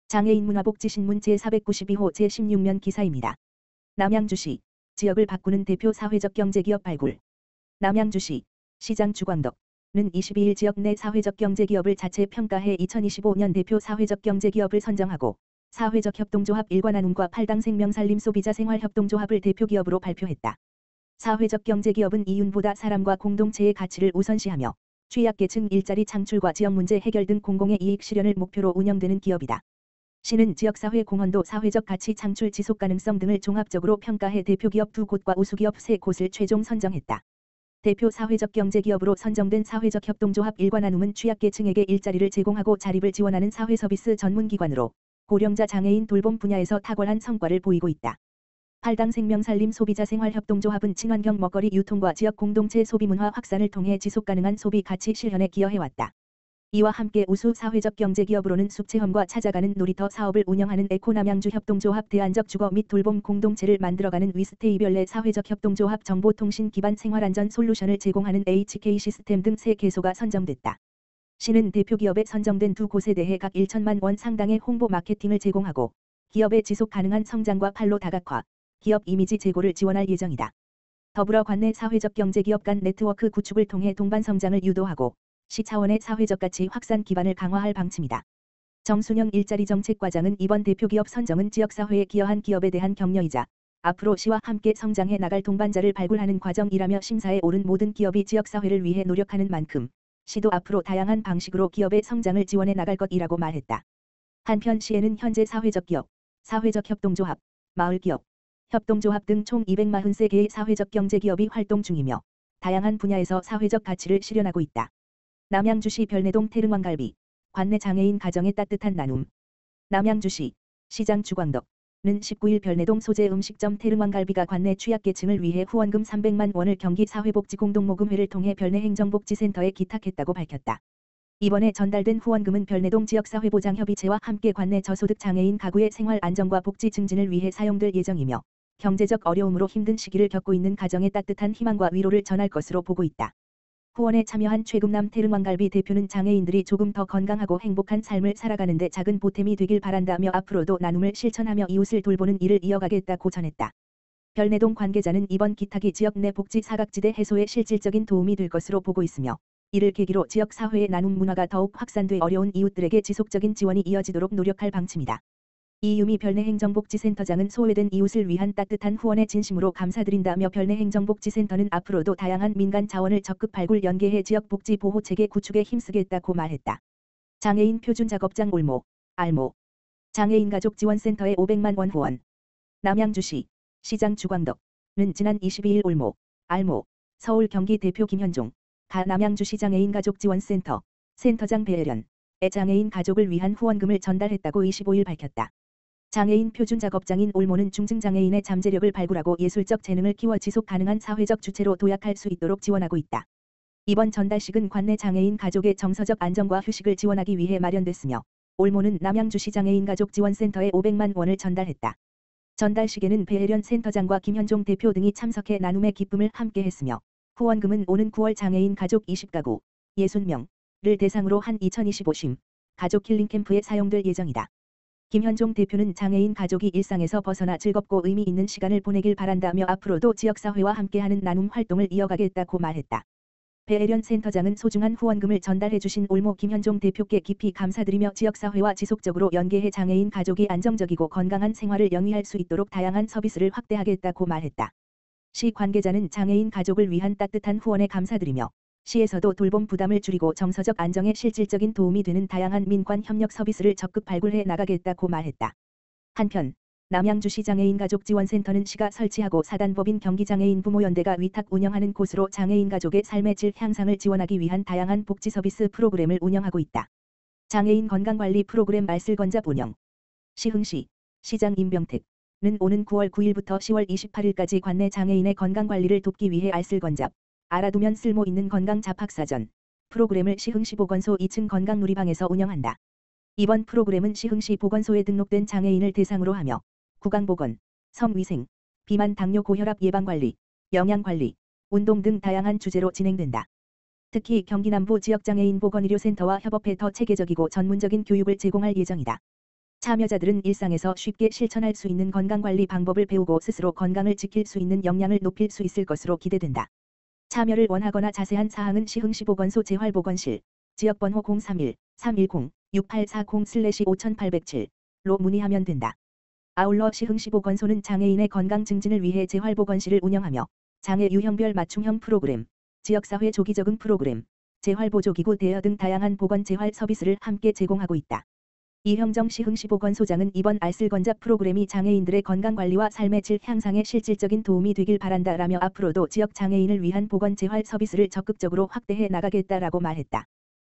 장애인문화복지신문 제492호 제16면 기사입니다. 남양주시 지역을 바꾸는 대표 사회적 경제기업 발굴. 남양주시 시장 주광덕는 22일 지역 내 사회적 경제기업을 자체 평가해 2025년 대표 사회적 경제기업을 선정하고 사회적 협동조합 일관나눔과 팔당 생명살림 소비자 생활협동조합을 대표기업으로 발표했다. 사회적 경제기업은 이윤보다 사람과 공동체의 가치를 우선시하며 취약계층 일자리 창출과 지역문제 해결 등 공공의 이익 실현을 목표로 운영되는 기업이다. 시는 지역사회 공헌도 사회적 가치 창출 지속가능성 등을 종합적으로 평가해 대표기업 2곳과 우수기업 3곳을 최종 선정했다. 대표 사회적 경제기업으로 선정된 사회적 협동조합 일관나눔은 취약계층에게 일자리를 제공하고 자립을 지원하는 사회서비스 전문기관으로 고령자 장애인 돌봄 분야에서 탁월한 성과를 보이고 있다. 팔당 생명살림 소비자 생활협동조합은 친환경 먹거리 유통과 지역 공동체 소비문화 확산을 통해 지속가능한 소비 가치 실현에 기여해왔다. 이와 함께 우수 사회적 경제기업으로는 숲체험과 찾아가는 놀이터 사업을 운영하는 에코남양주 협동조합 대안적 주거 및 돌봄 공동체를 만들어가는 위스테이별내 사회적 협동조합 정보통신 기반 생활안전 솔루션을 제공하는 HK시스템 등 3개소가 선정됐다. 시는 대표기업에 선정된 2곳에 대해 각 1천만 원 상당의 홍보 마케팅을 제공하고 기업의 지속가능한 성장과 판로 다각화, 기업 이미지 제고를 지원할 예정이다. 더불어 관내 사회적 경제기업 간 네트워크 구축을 통해 동반 성장을 유도하고 시 차원의 사회적 가치 확산 기반을 강화할 방침이다. 정순영 일자리정책과장은 이번 대표기업 선정은 지역사회에 기여한 기업에 대한 격려이자 앞으로 시와 함께 성장해 나갈 동반자를 발굴하는 과정이라며 심사에 오른 모든 기업이 지역사회를 위해 노력하는 만큼 시도 앞으로 다양한 방식으로 기업의 성장을 지원해 나갈 것이라고 말했다. 한편 시에는 현재 사회적 기업, 사회적 협동조합, 마을기업, 협동조합 등 총 243개의 사회적 경제기업이 활동 중이며 다양한 분야에서 사회적 가치를 실현하고 있다. 남양주시 별내동 태릉왕갈비, 관내 장애인 가정의 따뜻한 나눔. 남양주시 시장 주광덕는 19일 별내동 소재 음식점 태릉왕갈비가 관내 취약계층을 위해 후원금 300만 원을 경기사회복지공동모금회를 통해 별내 행정복지센터에 기탁했다고 밝혔다. 이번에 전달된 후원금은 별내동 지역사회보장협의체와 함께 관내 저소득 장애인 가구의 생활 안정과 복지 증진을 위해 사용될 예정이며 경제적 어려움으로 힘든 시기를 겪고 있는 가정의 따뜻한 희망과 위로를 전할 것으로 보고 있다. 후원에 참여한 최금남 태릉왕갈비 대표는 장애인들이 조금 더 건강하고 행복한 삶을 살아가는 데 작은 보탬이 되길 바란다며 앞으로도 나눔을 실천하며 이웃을 돌보는 일을 이어가겠다고 전했다. 별내동 관계자는 이번 기탁이 지역 내 복지 사각지대 해소에 실질적인 도움이 될 것으로 보고 있으며 이를 계기로 지역 사회의 나눔 문화가 더욱 확산돼 어려운 이웃들에게 지속적인 지원이 이어지도록 노력할 방침이다. 이유미 별내 행정복지센터장은 소외된 이웃을 위한 따뜻한 후원에 진심으로 감사드린다며 별내 행정복지센터는 앞으로도 다양한 민간 자원을 적극 발굴 연계해 지역 복지 보호 체계 구축에 힘쓰겠다고 말했다. 장애인 표준작업장 올모, 알모. 장애인 가족지원센터에 500만 원 후원. 남양주시 시장 주광덕는 지난 22일 올모, 알모, 서울 경기 대표 김현종, 가 남양주시 장애인 가족지원센터 센터장 배혜련의 장애인 가족을 위한 후원금을 전달했다고 25일 밝혔다. 장애인 표준작업장인 올모는 중증장애인의 잠재력을 발굴하고 예술적 재능을 키워 지속 가능한 사회적 주체로 도약할 수 있도록 지원하고 있다. 이번 전달식은 관내 장애인 가족의 정서적 안정과 휴식을 지원하기 위해 마련됐으며 올모는 남양주시 장애인 가족지원센터에 500만 원을 전달했다. 전달식에는 배혜련 센터장과 김현종 대표 등이 참석해 나눔의 기쁨을 함께했으며 후원금은 오는 9월 장애인 가족 20가구 60명을 대상으로 한 2025심 가족 힐링 캠프에 사용될 예정이다. 김현종 대표는 장애인 가족이 일상에서 벗어나 즐겁고 의미 있는 시간을 보내길 바란다며 앞으로도 지역사회와 함께하는 나눔 활동을 이어가겠다고 말했다. 배혜련 센터장은 소중한 후원금을 전달해주신 올모 김현종 대표께 깊이 감사드리며 지역사회와 지속적으로 연계해 장애인 가족이 안정적이고 건강한 생활을 영위할 수 있도록 다양한 서비스를 확대하겠다고 말했다. 시 관계자는 장애인 가족을 위한 따뜻한 후원에 감사드리며 시에서도 돌봄 부담을 줄이고 정서적 안정에 실질적인 도움이 되는 다양한 민관 협력 서비스를 적극 발굴해 나가겠다고 말했다. 한편 남양주시 장애인 가족지원센터는 시가 설치하고 사단법인 경기장애인 부모연대가 위탁 운영하는 곳으로 장애인 가족의 삶의 질 향상을 지원하기 위한 다양한 복지 서비스 프로그램을 운영하고 있다. 장애인 건강관리 프로그램 알쓸건잡 운영. 시흥시 시장 임병택는 오는 9월 9일부터 10월 28일까지 관내 장애인의 건강관리를 돕기 위해 알쓸건잡 알아두면 쓸모 있는 건강 잡학사전 프로그램을 시흥시 보건소 2층 건강놀이방에서 운영한다. 이번 프로그램은 시흥시 보건소에 등록된 장애인을 대상으로 하며 구강보건, 성위생, 비만 당뇨 고혈압 예방관리, 영양관리, 운동 등 다양한 주제로 진행된다. 특히 경기 남부 지역장애인 보건의료센터와 협업해 더 체계적이고 전문적인 교육을 제공할 예정이다. 참여자들은 일상에서 쉽게 실천할 수 있는 건강관리 방법을 배우고 스스로 건강을 지킬 수 있는 역량을 높일 수 있을 것으로 기대된다. 참여를 원하거나 자세한 사항은 시흥시보건소 재활보건실 지역번호 031-310-6840/5807로 문의하면 된다. 아울러 시흥시보건소는 장애인의 건강 증진을 위해 재활보건실을 운영하며 장애 유형별 맞춤형 프로그램, 지역사회 조기 적응 프로그램, 재활보조기구 대여 등 다양한 보건 재활 서비스를 함께 제공하고 있다. 이형정 시흥시보건소장은 이번 알쓸건자 프로그램이 장애인들의 건강관리와 삶의 질 향상에 실질적인 도움이 되길 바란다라며 앞으로도 지역 장애인을 위한 보건 재활 서비스를 적극적으로 확대해 나가겠다라고 말했다.